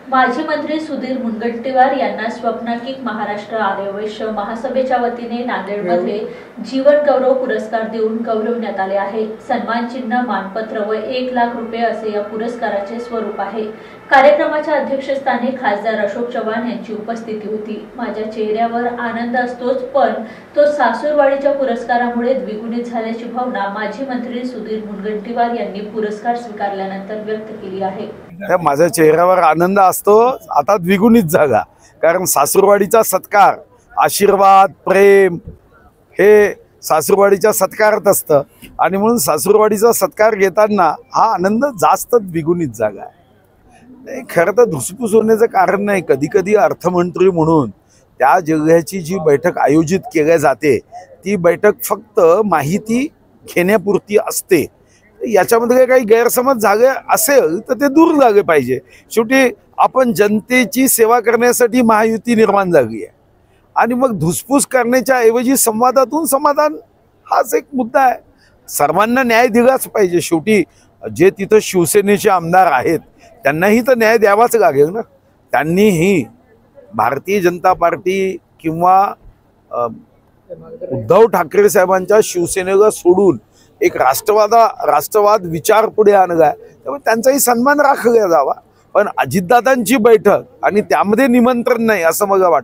माजी मंत्री सुधीर मुनगंटीवार यांना स्वप्नाकिक महाराष्ट्र आर्यवैश्य महासभेच्या वतीने नांदेडमध्ये जीवन गौरव पुरस्कार देऊन गौरवण्यात आले आहे। सन्मान चिन्ह, मानपत्र व 1 लाख रुपये असे या पुरस्काराचे स्वरूप आहे। कार्यक्रमाच्या अध्यक्षस्थानी खासदार अशोक चव्हाण यांची उपस्थिती होती। माझ्या चेहऱ्यावर आनंद असतोच, पण तो सासूरवाडीच्या पुरस्कारामुळे द्विगुणित झाल्याची भावना माजी मंत्री सुधीर मुनगंटीवार यांनी पुरस्कार स्वीकारल्यानंतर व्यक्त केली आहे। माझ्या चेहऱ्यावर आनंद असतो, आता द्विगुणित झाला, कारण सासूरवाडीचा सत्कार, आशीर्वाद, प्रेम हे सासूरवाडीच्या सत्कारात असतं आणि म्हणून सासूरवाडीचा सत्कार घेताना हा आनंद जास्त द्विगुणित झाला। खरं तर धुसफूस होण्याचं कारण नाही। कधी कधी अर्थमंत्री म्हणून त्या जिल्ह्याची जी बैठक आयोजित केली जाते ती बैठक फक्त माहिती घेण्यापुरती असते। याच्यामध्ये काही गैरसमज झाले असेल तर ते दूर झाले पाहिजे। शेवटी आपण जनतेची सेवा करण्यासाठी महायुती निर्माण झाली आहे आणि मग धुसफूस करण्याच्या ऐवजी संवादातून समाधान हाच एक मुद्दा आहे। सर्वांना न्याय दिलाच पाहिजे। शेवटी जे तिथं शिवसेनेचे आमदार आहेत त्यांनाही तर न्याय द्यावाच लागेल ना। त्यांनीही भारतीय जनता पार्टी किंवा उद्धव ठाकरे साहेबांच्या शिवसेनेला सोडून एक राष्ट्रवाद विचार पुढे आणलाय, त्यामुळे त्यांचाही सन्मान राखला जावा। पण अजितदादांची बैठक आणि त्यामध्ये निमंत्रण नाही असं मला वाटतं।